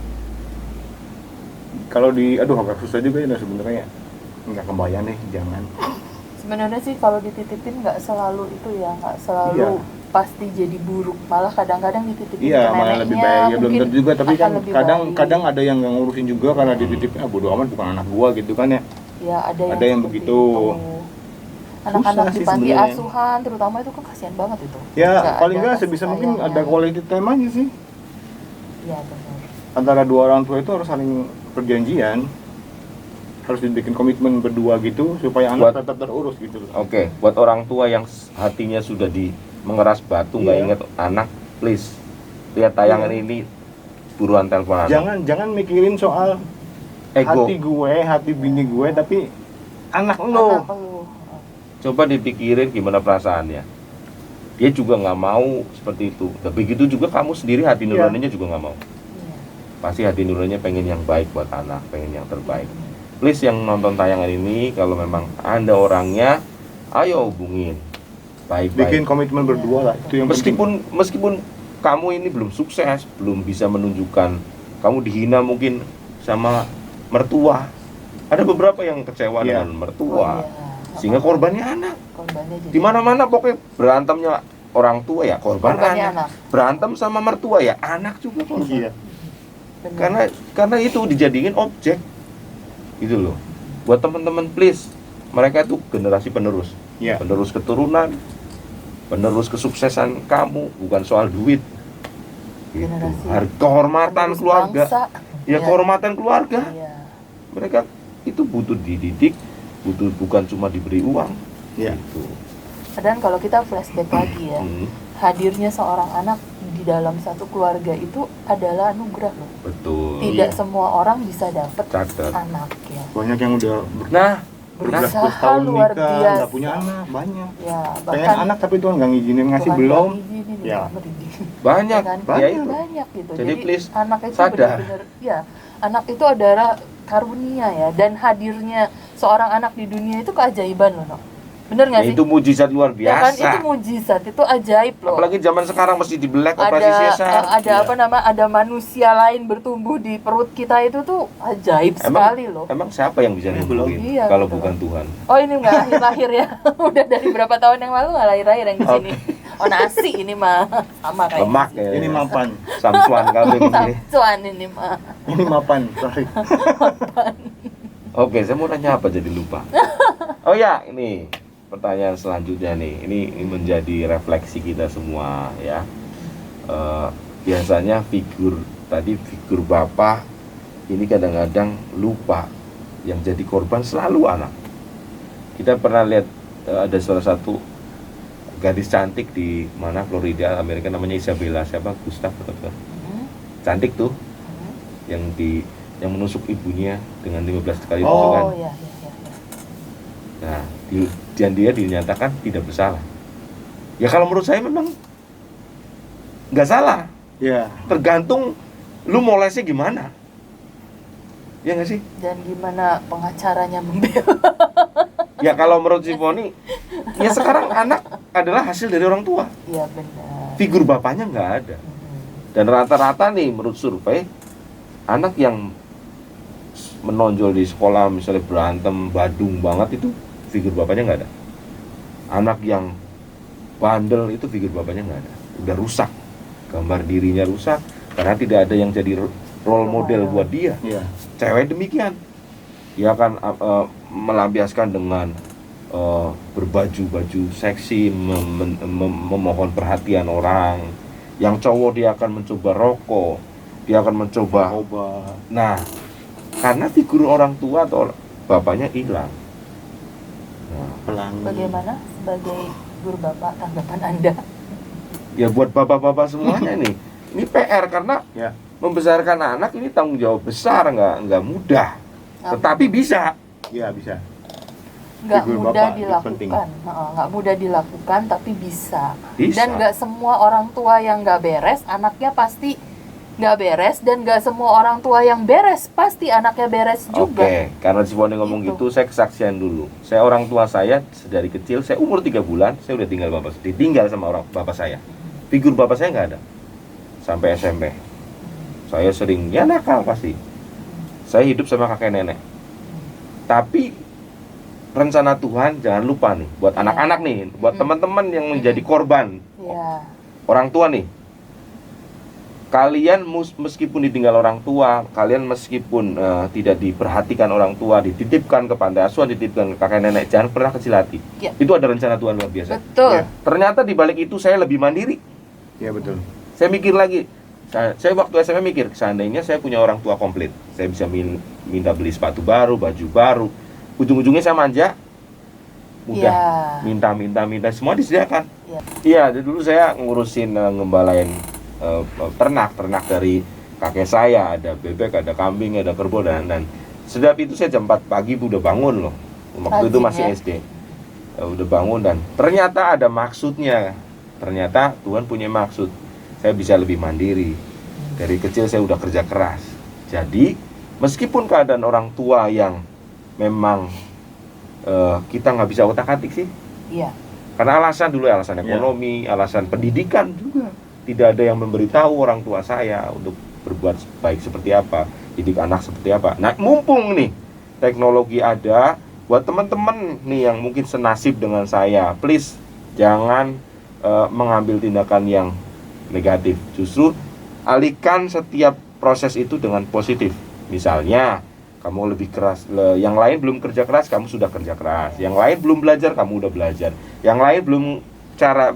Kalau aduh agak susah juga ya sebenarnya. Nggak kebayang deh, jangan. Sebenarnya sih kalau dititipin nggak selalu itu ya, nggak selalu Iya. pasti jadi buruk. Malah kadang-kadang dititipin Iya, ke malah lebih neneknya, baik. Ya belum mungkin tentu juga, tapi akan kan lebih kadang baik. ada yang nggak ngurusin juga karena dititipin, bodo amat bukan anak gua gitu kan ya. Ya, ada ada yang seperti begitu. itu. Anak-anak Susah di sih panti sebenarnya. asuhan terutama itu kan kasihan banget itu. Ya paling ada nggak kasih sebisa mungkin sayangnya. ada quality time aja sih. Iya benar. Antara dua orang tua itu harus saling perjanjian. harus dibikin komitmen berdua gitu supaya anak Buat- tetap terurus gitu loh. Oke, buat orang tua yang hatinya sudah di mengeras batu nggak Iya. ingat anak, please lihat tayangan Iya. ini, buruan telepon anak. Jangan mikirin soal Ego. hati bini gue, tapi anak Anak lo. lu. Coba dipikirin gimana perasaannya. Dia juga nggak mau seperti itu. Dan begitu juga kamu sendiri hati Iya. nuraninya juga nggak mau. Iya. Pasti hati nuraninya pengen yang baik buat anak, pengen yang terbaik. Please yang nonton tayangan ini, kalau memang Anda orangnya, ayo hubungin. Bikin Baik-baik. komitmen berdua lah, itu yang penting. Meskipun kamu ini belum sukses, belum bisa menunjukkan, kamu dihina mungkin sama mertua. Ada beberapa yang kecewa Iya. dengan mertua, Oh, iya. sehingga korbannya anak. Korbannya jadi Di mana-mana pokoknya berantemnya orang tua ya korban korbannya anak. anak. Berantem sama mertua ya anak juga korban. Iya. Benar. Karena itu dijadiin objek. Gitu loh. Buat teman-teman please, mereka itu generasi penerus. Iya. Penerus keturunan, penerus kesuksesan kamu, bukan soal duit. Gitu. Generasi. Kehormatan Penerus keluarga. bangsa. Ya Iya. kehormatan keluarga. Iya. Mereka itu butuh dididik, butuh bukan cuma diberi uang. Iya. Gitu. Dan kalau kita flashback lagi ya, Hmm, hadirnya seorang anak di dalam satu keluarga itu adalah anugerah loh. betul. Tidak Iya. semua orang bisa dapat Catat. anak ya. Banyak yang udah Nah, Berusaha tahun luar nikah, biasa. nggak punya anak, banyak. Ya, Pengen anak tapi Tuhan nggak ngizinin, ngasih Tuhan belum. nggak izinin, Ya. Tuhan beridik. banyak. Ya kan? Ya Banyak. itu. Banyak gitu. Jadi please, anak itu sadar. benar-benar ya, anak itu adalah karunia ya, dan hadirnya seorang anak di dunia itu keajaiban loh, no. Bener nggak Ya, sih? itu mujizat luar Ya kan, biasa. itu mujizat, itu ajaib loh. Apalagi zaman sekarang mesti dibelek ada operasi sesar. ada apa nama, ada manusia lain bertumbuh di perut kita, itu tuh ajaib sekali loh. Emang siapa yang bisa Belum. numbuhin Iya, kalau betul. bukan Tuhan? Oh, ini nggak lahir-lahir ya. Udah dari berapa tahun yang lalu nggak lahir-lahir yang di sini. Oh, nasi ini mah sama kayak Lemak nasi. ya. Ini mapan, Samsuan kambing ini. Samsuan ini mah. ini mapan, sorry. Oke, saya mau nanya apa jadi lupa. Oh ya, ini pertanyaan selanjutnya nih. Ini menjadi refleksi kita semua ya. Biasanya figur bapak ini kadang-kadang lupa yang jadi korban selalu anak. Kita pernah lihat ada salah satu gadis cantik di mana Florida, Amerika, namanya Isabella siapa? Gustav atau apa? Cantik tuh, yang menusuk ibunya dengan 15 kali Oh. tusukan. Oh ya, ya, ya, ya. Nah, dan dia dinyatakan tidak bersalah. Ya kalau menurut saya memang nggak salah. Ya, Tergantung lu molesnya gimana. Ya nggak sih? Dan gimana pengacaranya membela? Ya kalau menurut Simfoni, ya sekarang anak adalah hasil dari orang tua. Iya benar. Figur bapaknya nggak ada. Dan rata-rata nih menurut survei, anak yang menonjol di sekolah misalnya berantem, badung banget itu figur bapaknya nggak ada. Anak yang bandel itu figur bapaknya nggak ada. Udah rusak, gambar dirinya rusak karena tidak ada yang jadi role model buat dia. iya. Cewek demikian, dia akan melampiaskan dengan berbaju-baju seksi, memohon perhatian orang. Yang cowok dia akan mencoba rokok, dia akan mencoba. Obat. Nah, karena figur orang tua atau bapaknya hilang. Nah, Pelangi. Bagaimana sebagai guru bapak tanggapan Anda? ya buat bapak-bapak semuanya nih, ini PR karena Ya. membesarkan anak ini tanggung jawab besar, nggak mudah, tetapi bisa. Iya, bisa. Nggak Figur mudah bapak itu penting. dilakukan. Nggak mudah dilakukan, tapi bisa. Bisa. Dan nggak semua orang tua yang nggak beres, anaknya pasti nggak beres. Dan nggak semua orang tua yang beres, pasti anaknya beres juga. Oke, karena Simfoni ngomong Gitu. gitu, saya kesaksian dulu. Saya orang tua saya dari kecil, saya umur 3 bulan, saya udah ditinggal sama orang bapak saya. Figur bapak saya nggak ada sampai SMP. Saya sering ya nakal pasti. Saya hidup sama kakek nenek. Tapi rencana Tuhan jangan lupa nih, buat Iya. anak-anak nih, buat teman-teman yang menjadi korban Ya, orang tua nih. Kalian meskipun ditinggal orang tua, kalian meskipun tidak diperhatikan orang tua, dititipkan ke pantai asuhan, dititipkan ke kakek nenek, jangan pernah kecil hati. Ya. Itu ada rencana Tuhan luar biasa. betul. Ya. Ternyata di balik itu saya lebih mandiri. Iya, betul. Saya mikir lagi, saya waktu SMA mikir, seandainya saya punya orang tua komplit, Saya bisa minta beli sepatu baru, baju baru. Ujung-ujungnya saya manja, mudah, minta semua disediakan. Iya, dulu saya ngurusin ngembalain ternak dari kakek saya, ada bebek, ada kambing, ada kerbau dan sedap itu saya jam 4 pagi udah bangun loh. Waktu itu masih SD. Udah bangun dan ternyata ada maksudnya. Ternyata Tuhan punya maksud. Saya bisa lebih mandiri. Dari kecil saya udah kerja keras. Jadi meskipun keadaan orang tua yang memang kita nggak bisa otak-atik sih. Iya. Karena alasan ekonomi, alasan pendidikan juga. Tidak ada yang memberitahu orang tua saya untuk berbuat baik seperti apa, didik anak seperti apa. Nah, mumpung nih teknologi ada, buat teman-teman nih yang mungkin senasib dengan saya, please jangan mengambil tindakan yang negatif. Justru alihkan setiap proses itu dengan positif. Misalnya, kamu lebih keras, yang lain belum kerja keras, kamu sudah kerja keras. Yang lain belum belajar, kamu udah belajar. Yang lain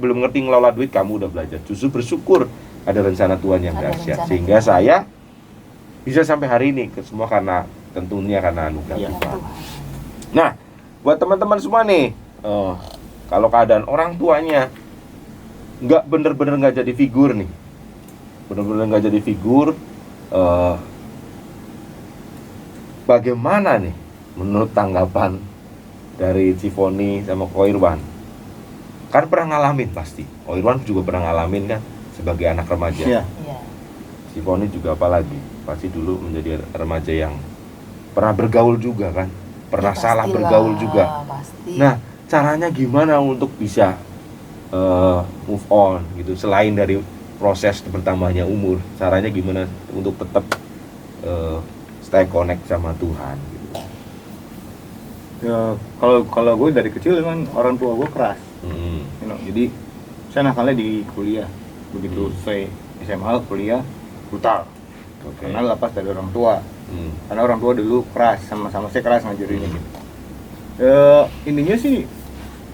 belum ngerti ngelola duit, kamu udah belajar. Justru bersyukur ada rencana Tuhan yang dahsyat. Sehingga saya bisa sampai hari ini, semua tentunya karena anugerah Tuhan. Nah, buat teman-teman semua nih, kalau keadaan orang tuanya bener-bener nggak jadi figur nih, bagaimana nih menurut tanggapan dari Cifoni sama Ko Irwan? Kan pernah ngalamin pasti. Ko Irwan juga pernah ngalamin kan sebagai anak remaja. Iya. Cifoni juga apalagi, pasti dulu menjadi remaja yang pernah bergaul juga kan, pernah salah bergaul juga. Pasti. Nah, caranya gimana untuk bisa move on gitu, selain dari proses bertambahnya umur, caranya gimana untuk tetap stay connect sama Tuhan gitu. Ya, kalau gue dari kecil kan orang tua gue keras. Jadi saya nakalnya di kuliah. Begitu saya SMA, kuliah brutal. Karena lepas dari orang tua. Karena orang tua dulu keras, sama-sama saya keras ngajarinnya gitu. Intinya sih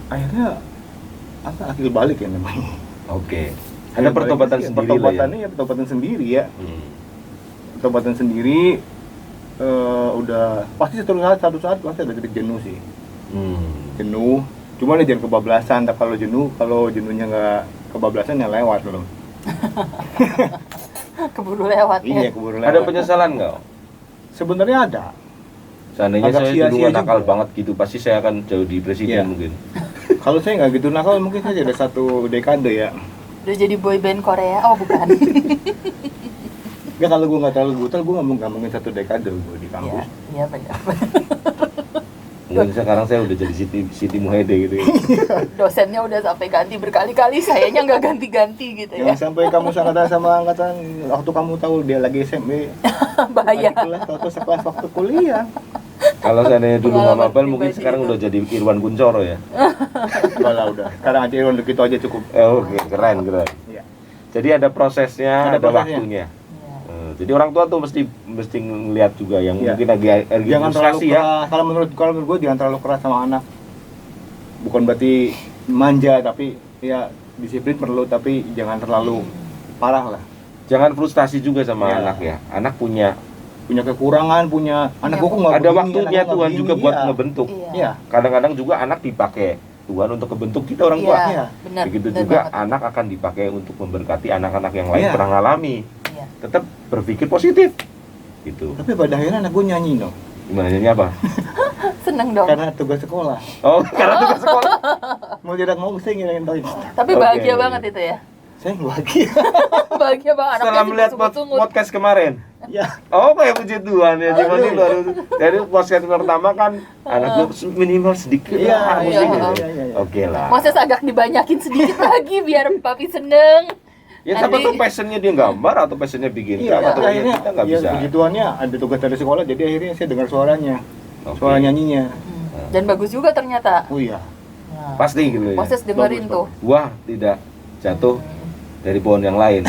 akhirnya akil balik ya namanya. Ada pertobatan sendiri. Pertobatan sendiri ya. Pertobatan sendiri. Udah pasti satu saat pasti ada titik jenuh sih. Jenuh. Cuma jangan kebablasan. Kalau jenuhnya nggak kebablasan ya lewat loh. Keburu lewat ya. Iya, keburu lewat. Ada penyesalan nggak? Sebenarnya ada. Seandainya Agak saya dulu sia-sia nakal juga. banget gitu, pasti saya akan jauh di presiden Iya. mungkin. Kalau saya nggak gitu nakal, mungkin saya ada 1 dekade ya. Udah jadi boy band Korea. Oh, bukan. Nggak, kalau gue nggak terlalu brutal, gue nggak mungkin 1 dekade gue di kampus. Iya, benar. Mungkin sekarang saya udah jadi Siti Muhede gitu ya. Dosennya udah sampai ganti berkali-kali, sayanya nggak ganti-ganti gitu ya. Jangan sampai kamu seangkatan sama angkatan waktu kamu tahu dia lagi SMP. Bahaya. Lagi kelas atau sekelas waktu kuliah. Kalau seandainya dulu Pengalaman Mama Bel mungkin pribadi sekarang itu. udah jadi Irwan Kuncoro ya. Enggak lah udah. Sekarang aja untuk itu aja cukup. Oke, keren. Iya. Jadi ada prosesnya, ada prosesnya. waktunya. Iya. Jadi orang tua tuh mesti ngelihat juga yang Iya. mungkin lagi Jangan terlalu frustrasi ya. keras. Kalau menurut gue jangan terlalu keras sama anak. Bukan berarti manja, tapi ya disiplin perlu, tapi jangan terlalu parah lah. Jangan frustasi juga sama Iya. anak ya. Anak punya Kekurangan, anak gue kok nggak ada begini, waktunya anak gua nggak Tuhan begini. juga buat Iya. ngebentuk. Iya. Kadang-kadang juga anak dipakai Tuhan untuk kebentuk kita orang tua. Iya, benar. Begitu benar juga banget. anak akan dipakai untuk memberkati anak-anak yang lain Iya. pernah ngalami. Iya. Tetap berpikir positif. Gitu. Tapi pada akhirnya anak gue nyanyi no. Gimana nyanyi apa? Seneng dong. Karena tugas sekolah. Oh, karena tugas sekolah. Mau tidak mau saya ngilangin toy. Tapi Oke. bahagia banget itu ya. Saya bahagia. Bahagia banget. Setelah melihat podcast kemarin. Ya. Oh, kayak puji Tuhan ya. Cuma Aduh. ini baru dari podcast pertama kan anak gue minimal sedikit Iya, lah iya, musiknya. iya, Oke lah. Moses agak dibanyakin sedikit lagi biar papi seneng. Ya siapa Nanti- tuh passionnya dia gambar atau passionnya bikin Iya, atau tapi akhirnya kita nggak ya, bisa. puji Tuhannya ada tugas dari sekolah, jadi akhirnya saya dengar suaranya. Oke. Suara nyanyinya. Dan bagus juga ternyata. Oh iya. Nah, Pasti gitu ya. Moses dengerin Bagus, tuh. Wah, tidak jatuh dari pohon yang lain.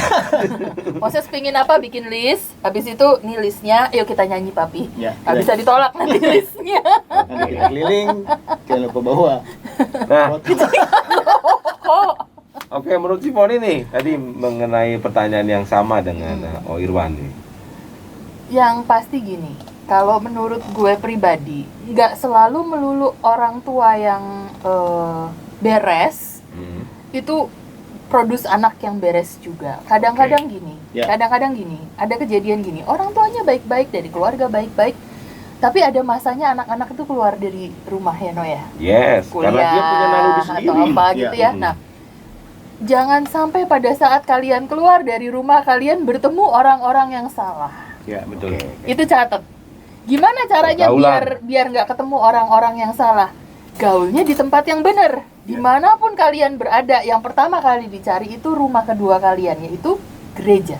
Moses pingin apa? Bikin list. Habis itu nih listnya, yuk kita nyanyi papi. Ya, Gak bisa ditolak nanti listnya. Nanti kita keliling, jangan lupa bawa. Nah, foto. Kok? oke, menurut Cifoni nih tadi mengenai pertanyaan yang sama dengan Irwan nih. Yang pasti gini, kalau menurut gue pribadi, nggak selalu melulu orang tua yang beres itu produce anak yang beres juga. Kadang-kadang gini, kadang-kadang gini, ada kejadian gini, orang tuanya baik-baik, dari keluarga baik-baik, tapi ada masanya anak-anak itu keluar dari rumah ya No ya. Yes, Kuliah karena dia punya naluri sendiri. atau apa gitu ya. Nah, jangan sampai pada saat kalian keluar dari rumah kalian bertemu orang-orang yang salah. Ya, betul. Itu catat. Gimana caranya Pergaulan. biar nggak ketemu orang-orang yang salah? Gaulnya di tempat yang benar. Dimanapun kalian berada, yang pertama kali dicari itu rumah kedua kalian, yaitu gereja.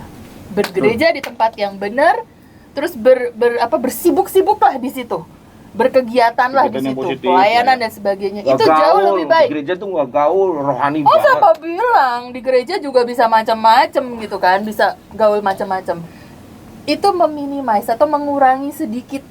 Bergereja di tempat yang benar, terus bersibuk-sibuklah di situ. Berkegiatanlah di Kegiatan yang situ, positif, pelayanan ya. dan sebagainya. Nggak Itu jauh gaul, lebih baik. Di gereja tuh nggak gaul, rohani Oh, banget. siapa bilang di gereja juga bisa macam-macam gitu kan, bisa gaul macam-macam. Itu meminimais atau mengurangi sedikit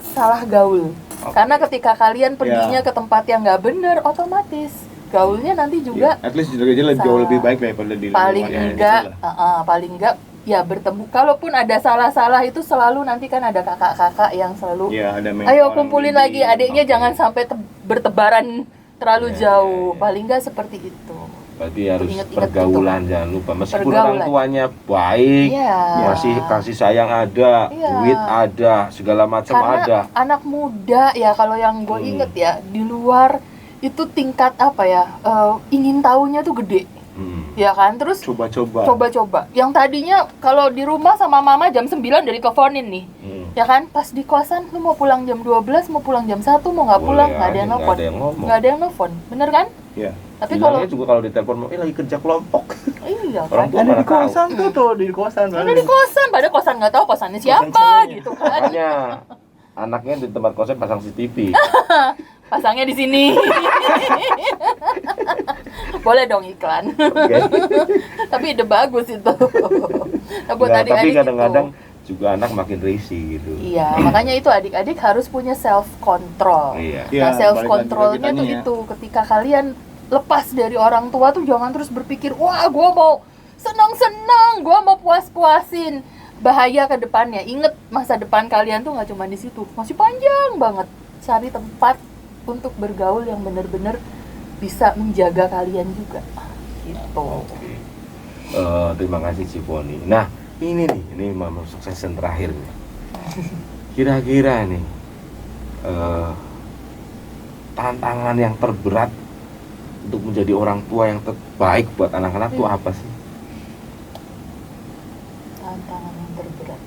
salah gaul. Karena ketika kalian perginya ke tempat yang nggak benar, otomatis gaulnya nanti juga At least di gereja jauh lebih baik daripada di paling lingkungan enggak, yang itulah. paling enggak ya bertemu. Kalaupun ada salah-salah itu selalu nanti kan ada kakak-kakak yang selalu, Iya, ada ayo kumpulin lagi adiknya, Oke. jangan sampai bertebaran terlalu Ya, jauh. ya, ya. Paling enggak seperti itu. Berarti harus Ingat-ingat pergaulan, jangan lupa. Meskipun Pergaulan. orang tuanya baik, Iya. masih kasih sayang ada, Iya. duit ada, segala macam Karena ada. anak muda ya, kalau yang gue inget ya, di luar itu tingkat apa ya, ingin tahunya tuh gede, ya kan. Terus coba-coba yang tadinya kalau di rumah sama mama jam 9 udah diteleponin nih, ya kan. Pas di kosan lu mau pulang jam 12, mau pulang jam 1, mau nggak pulang, nggak ada yang nelfon, nggak ada yang nelfon, bener kan? Iya. Tapi kalau Bilangnya juga kalau ditelepon, lagi kerja kelompok. iya Orang kan, tua Ada mana di kosan tuh, di kosan. ada di kosan, pada kosan nggak tahu kosannya siapa ceweknya. gitu kan. Makanya anaknya di tempat kosan pasang CCTV. Pasangnya di sini. Boleh dong iklan. Oke. Tapi ide bagus itu. Nah, buat Nggak, tapi adik-adik kadang-kadang itu. juga anak makin risih gitu. Iya, makanya itu adik-adik harus punya self control. Iya. Iya, Nah, self balik lagi ke controlnya tuh kitanya. itu, ketika kalian lepas dari orang tua tuh jangan terus berpikir, wah gua mau senang-senang, gua mau puas-puasin. Bahaya ke depannya. Ingat, masa depan kalian tuh nggak cuma di situ, masih panjang banget. Cari tempat untuk bergaul yang benar-benar bisa menjaga kalian juga. Gitu. Oke. Terima kasih Ciponi. Nah, ini nih, ini mau suksesan terakhir nih. Kira-kira nih tantangan yang terberat untuk menjadi orang tua yang terbaik buat anak-anak tuh apa sih? Tantangan yang terberat.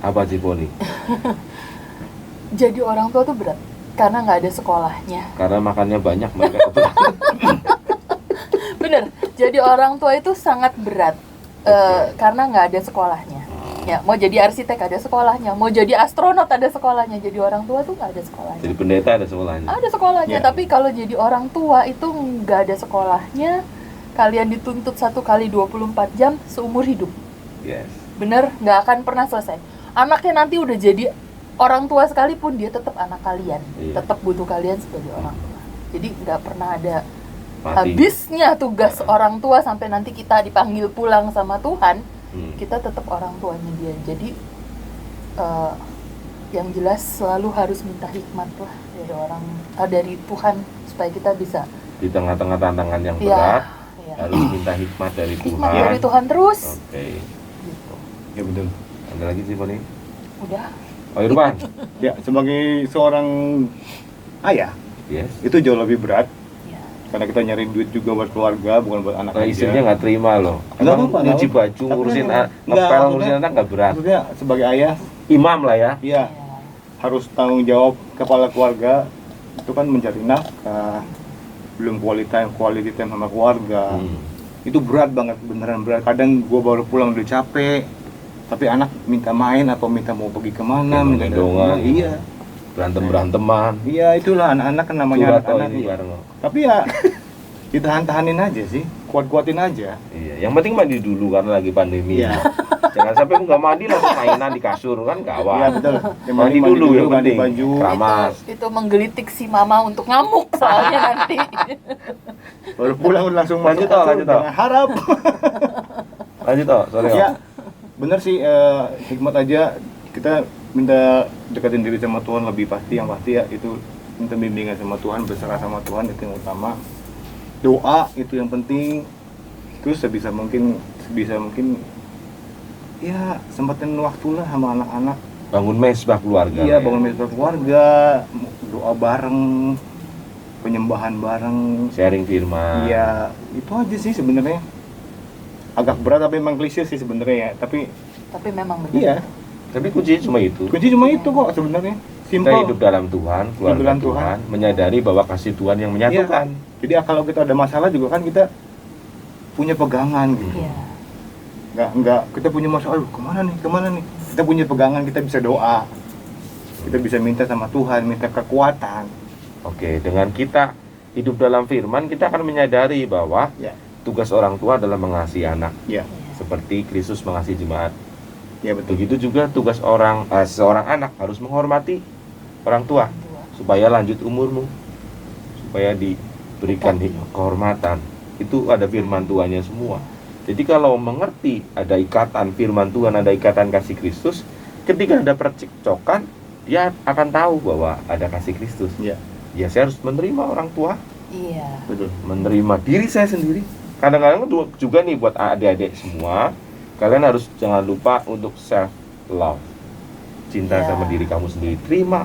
Apa Ciponi? Jadi orang tua tuh berat karena nggak ada sekolahnya. Karena makannya banyak mereka kebetulan. Bener. Jadi orang tua itu sangat berat karena nggak ada sekolahnya. Ya, mau jadi arsitek ada sekolahnya, mau jadi astronot ada sekolahnya. Jadi orang tua tuh nggak ada sekolahnya. Jadi pendeta ada sekolahnya. Ada sekolahnya, Ya. tapi kalau jadi orang tua itu nggak ada sekolahnya. Kalian dituntut 1 kali 24 jam seumur hidup. Yes. Bener, nggak akan pernah selesai. Anaknya nanti udah jadi orang tua sekalipun, dia tetap anak kalian, Iya. tetap butuh kalian sebagai orang tua. Jadi nggak pernah ada Mati. habisnya tugas orang tua sampai nanti kita dipanggil pulang sama Tuhan. Kita tetap orang tuanya dia. Jadi yang jelas selalu harus minta hikmat lah dari dari Tuhan supaya kita bisa Di tengah-tengah tantangan yang Iya, berat, iya. harus minta hikmat dari Tuhan. hikmat dari Tuhan terus. Oke. Gitu. Ya betul. Ada lagi Ciponi? Udah. Oh Irfan. Ya, sebagai seorang ayah, Yes. itu jauh lebih berat Ya. karena kita nyari duit juga buat keluarga, bukan buat anak Kalau aja. istrinya nggak terima loh. Nggak Emang apa-apa, nyuci nggak baju, apa-apa. ngurusin Nggak, ngepel, maksudnya- ngurusin anak nggak berat. Maksudnya sebagai ayah, Imam lah ya. ya harus tanggung jawab kepala keluarga. Itu kan mencari nafkah, belum quality time sama keluarga. Itu berat banget, beneran berat. Kadang gua baru pulang udah capek, tapi anak minta main atau minta mau pergi kemana, minta Gendong-gendongan. iya. Beranteman. Iya, itulah anak-anak kan namanya Curhat anak-anak. ini Iya. bareng. Tapi ya ditahan-tahanin aja sih, kuat-kuatin aja. Iya, yang penting mandi dulu karena lagi pandemi. Iya. Jangan sampai nggak mandi langsung mainan di kasur kan Iya gawat. betul. Yang Mandi dulu yang ganti penting. baju. Keramas. Itu menggelitik si mama untuk ngamuk soalnya nanti. Baru pulang udah langsung Lanjut, masuk kasur, lanjut, jangan harap. Lanjut toh, sorry. Ya, bener sih, hikmat aja kita minta deketin diri sama Tuhan lebih pasti, yang pasti ya itu minta bimbingan sama Tuhan, berserah sama Tuhan itu yang utama. Doa itu yang penting. Terus sebisa mungkin ya sempatin waktulah sama anak-anak. Bangun mesbah keluarga. Iya, bangun mesbah keluarga, doa bareng, penyembahan bareng, Sharing firman. iya itu aja sih sebenarnya. Agak berat tapi memang klise sih sebenarnya ya, tapi memang benar. iya Tapi kuncinya cuma itu. kunci cuma itu kok sebenarnya, Kita simple. hidup dalam Tuhan, keluarga dalam Tuhan, menyadari bahwa kasih Tuhan yang menyatukan. Jadi kalau kita ada masalah juga kan kita punya pegangan gitu. Iya. Nggak kita punya masalah, aduh kemana nih, kita punya pegangan, kita bisa doa, kita bisa minta sama Tuhan, minta kekuatan. Oke, dengan kita hidup dalam firman, kita akan menyadari bahwa Ya. tugas orang tua adalah mengasihi anak, Ya, seperti Kristus mengasihi jemaat. ya betul. Begitu juga tugas seorang anak harus menghormati orang tua supaya lanjut umurmu, supaya diberikan kehormatan. Itu ada firman Tuhannya semua. Jadi kalau mengerti ada ikatan firman Tuhan, ada ikatan kasih Kristus, ketika ada percekcokan, dia akan tahu bahwa ada kasih Kristus. Ya, Ya, saya harus menerima orang tua, Iya. betul. menerima diri saya sendiri. Kadang-kadang juga nih buat adik-adik semua, kalian harus jangan lupa untuk self love, cinta Ya. sama diri kamu sendiri. Terima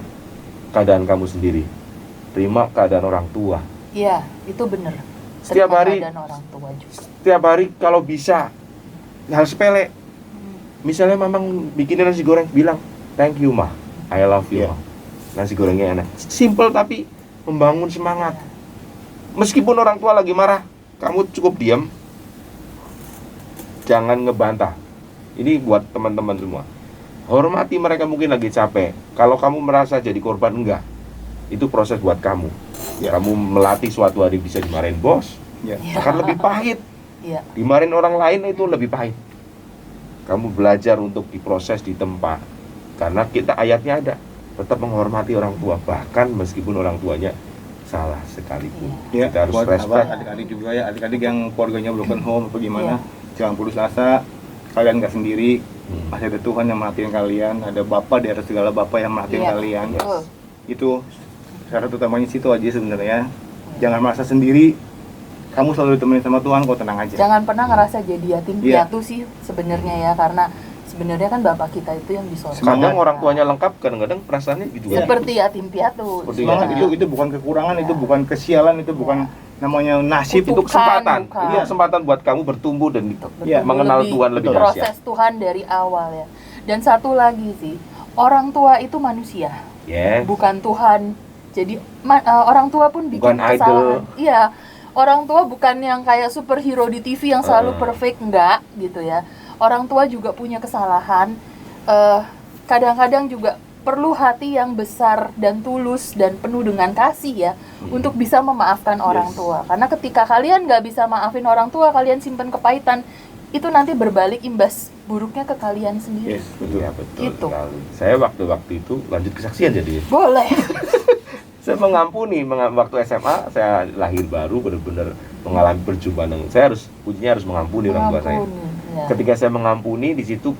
keadaan kamu sendiri, terima keadaan orang tua. Iya, itu benar. Setiap hari- dan orang tua juga. Setiap hari kalau bisa, hal sepele, misalnya mamang bikinin nasi goreng, bilang thank you mah, I love you Ya. mah. Nasi gorengnya enak, simple tapi membangun semangat. Meskipun orang tua lagi marah, kamu cukup diam, jangan ngebantah. Ini buat teman-teman semua, hormati mereka, mungkin lagi capek. Kalau kamu merasa jadi korban, enggak, itu proses buat kamu. Ya. Kamu melatih suatu hari bisa dimarahin bos, Ya, akan lebih pahit. Iya. Dimarahin orang lain itu lebih pahit. Kamu belajar untuk diproses di tempat, karena kita ayatnya ada, tetap menghormati orang tua, bahkan meskipun orang tuanya salah sekalipun. ya. Kita harus Buat respect. adik-adik juga ya, adik-adik yang keluarganya broken home atau gimana, Iya. jangan putus asa. Kalian nggak sendiri, Hmm. masih ada Tuhan yang merhatiin kalian, ada Bapa di atas segala Bapa yang merhatiin Iya. kalian. Betul. Itu syarat utamanya situ aja sebenarnya. Jangan merasa sendiri, kamu selalu ditemenin sama Tuhan, kok tenang aja. Jangan pernah ngerasa jadi yatim Iya. piatu sih sebenarnya ya, karena sebenarnya kan bapak kita itu yang di sorga. Kadang orang tuanya lengkap, kadang-kadang perasaannya juga. Seperti yatim piatu. Seperti Semangat Iya. itu bukan kekurangan, itu bukan kesialan, itu bukan namanya nasib. Itu Bukan, kesempatan. bukan. Ini kesempatan buat kamu bertumbuh dan Untuk Iya, bertumbuh mengenal Tuhan lebih dahsyat. proses Tuhan dari awal ya. Dan satu lagi sih, orang tua itu manusia, Yes. bukan Tuhan. Jadi orang tua pun bikin Bukan idol. kesalahan. Iya, orang tua bukan yang kayak superhero di TV yang selalu perfect, enggak gitu ya. Orang tua juga punya kesalahan. Kadang-kadang juga perlu hati yang besar dan tulus dan penuh dengan kasih ya, untuk bisa memaafkan orang Yes. tua. Karena ketika kalian nggak bisa maafin orang tua, kalian simpen kepahitan, itu nanti berbalik imbas buruknya ke kalian sendiri. Yes, betul. Iya, betul Gitu. sekali. Saya waktu itu lanjut kesaksian jadi. Boleh. Saya mengampuni waktu SMA, saya lahir baru, benar-benar mengalami perjumpaan dengan saya kuncinya harus mengampuni orang tua saya. Mengampuni, ya. Ketika saya mengampuni, di situ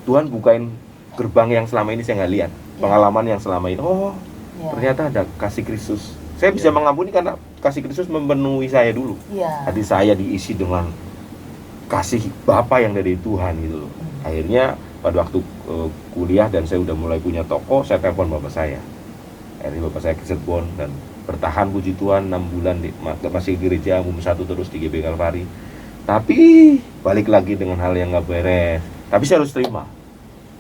Tuhan bukain gerbang yang selama ini saya nggak lihat, pengalaman yang selama ini. Oh, Ya. ternyata ada kasih Kristus. Saya bisa mengampuni karena kasih Kristus memenuhi saya dulu. Ya. Hati saya diisi dengan kasih Bapa yang dari Tuhan gitu loh. Akhirnya pada waktu kuliah dan saya udah mulai punya toko, saya telepon bapak saya. Akhirnya bapak saya ke Cirebon dan bertahan puji Tuhan 6 bulan masih di gereja umum 1 terus di GB Kalvari. Tapi balik lagi dengan hal yang nggak beres. Tapi saya harus terima.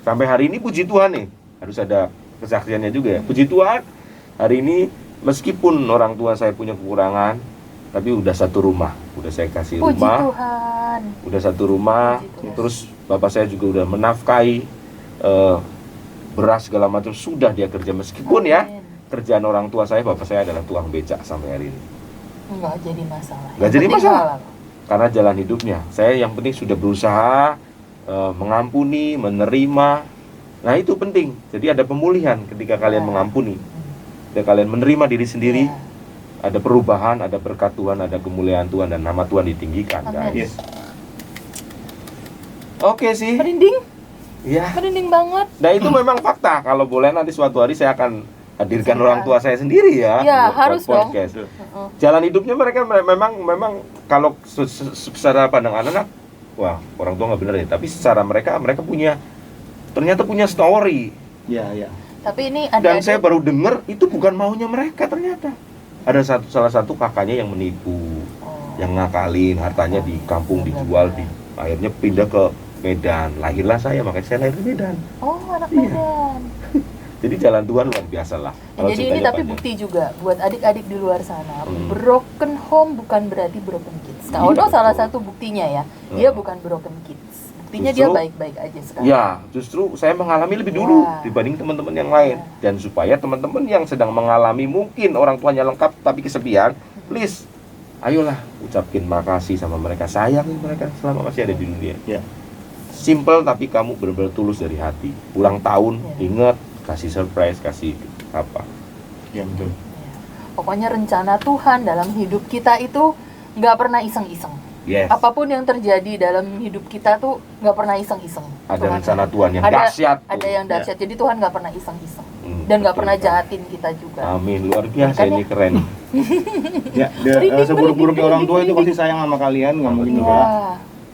Sampai hari ini puji Tuhan nih, harus ada kesaksiannya juga ya. Puji Tuhan, hari ini meskipun orang tua saya punya kekurangan, tapi udah satu rumah, udah saya kasih Puji rumah, Tuhan. udah satu rumah. Puji Tuhan. Terus bapak saya juga udah menafkahi beras segala macam, sudah dia kerja meskipun ya Amin. kerjaan orang tua saya, bapak saya adalah tukang becak sampai hari ini. Nggak jadi masalah. Nggak Yang jadi penting masalah. halal. Karena jalan hidupnya, saya yang penting sudah berusaha mengampuni, menerima. Nah itu penting. Jadi ada pemulihan ketika kalian Ya. mengampuni, ketika kalian menerima diri sendiri, Ya. ada perubahan, ada berkat Tuhan, ada kemuliaan Tuhan, dan nama Tuhan ditinggikan, Amin. guys. Yes. Oke sih, Merinding? Iya. Merinding banget. Nah itu memang fakta. Kalau boleh nanti suatu hari saya akan hadirkan Silakan. orang tua saya sendiri ya. Iya, buat harus dong. podcast. Heeh. Jalan hidupnya mereka memang kalau secara pandangan anak, wah orang tua nggak bener ya. Tapi secara mereka ternyata punya story. Iya. Tapi ini ada Dan saya baru dengar itu bukan maunya mereka ternyata. Ada salah satu kakaknya yang menipu, yang ngakalin, hartanya di kampung dijual, akhirnya pindah ke Medan. Lahirlah saya, makanya saya lahir di Medan. Oh, anak Iya. Medan. Jadi jalan Tuhan luar biasa lah. Kalau Jadi ini ceritanya tapi panjang. bukti juga buat adik-adik di luar sana. Hmm. Broken home bukan berarti broken kids. Kak Iya, Odo salah betul. satu buktinya ya. Dia Hmm. bukan broken kids. Buktinya dia Justru- baik-baik aja sekarang. Ya, justru saya mengalami lebih dulu Ya. dibanding teman-teman yang lain. Dan supaya teman-teman yang sedang mengalami mungkin orang tuanya lengkap tapi kesepian, please, ayolah ucapin makasih sama mereka, sayangi mereka selama masih ada di dunia. Ya. Simple tapi kamu benar-benar tulus dari hati. Ulang tahun, Ya. ingat, kasih surprise, kasih apa. Ya betul. Pokoknya rencana Tuhan dalam hidup kita itu nggak pernah iseng-iseng. Yes. Apapun yang terjadi dalam hidup kita tuh nggak pernah iseng-iseng. Ada Tuhan- rencana Tuhan yang ada- dahsyat. tuh. Ada yang dahsyat. Jadi Tuhan nggak pernah iseng-iseng. Dan nggak betul pernah sekali. jahatin kita juga. Amin, luar biasa Kan ini ya? keren. Ya, Merinding, seburuk-buruknya orang tua itu merinding. pasti sayang sama kalian, nggak mungkin Iya. enggak.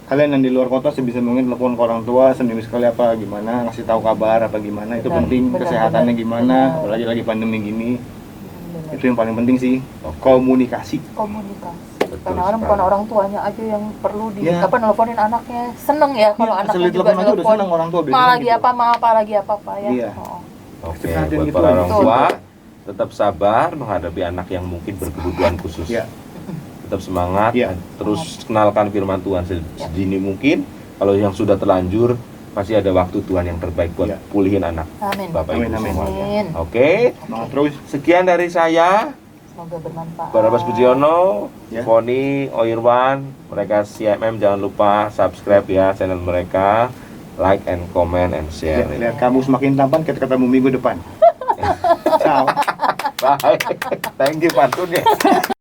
Kalian yang di luar kota sebisa mungkin telepon ke orang tua seminggu sekali apa gimana, ngasih tahu kabar apa gimana, itu Benar, penting. benar, Kesehatannya benar. gimana, Benar. apalagi lagi pandemi gini, Benar. itu yang paling penting sih. Oke. Komunikasi. Komunikasi. Betul Kadang-kadang sekali. bukan orang tuanya aja yang perlu Ya. nelponin anaknya. Seneng ya kalau anaknya Asal juga telepon aja udah nelpon. senang orang tua Ma biasanya lagi gitu. apa, ma apa lagi apa pak ya. Iya. Oh. Oke, Perhatian buat gitu para aja. orang tua tetap sabar menghadapi anak yang mungkin berkebutuhan khusus. Ya. Tetap semangat, Iya. terus kenalkan firman Tuhan sedini mungkin. Kalau yang sudah terlanjur, pasti ada waktu Tuhan yang terbaik buat Iya. pulihin anak Amin. Bapak Amin, Ibu amin. semuanya. Amin. Oke, Semangat terus. sekian dari saya, Semoga bermanfaat. Barnabas Pujiono, Ya. Foni, Oirwan, mereka CMM, jangan lupa subscribe ya channel mereka, like and comment and share. Lihat kamu semakin tampan, kita ketemu minggu depan. Ciao. Bye. Thank you pantunnya.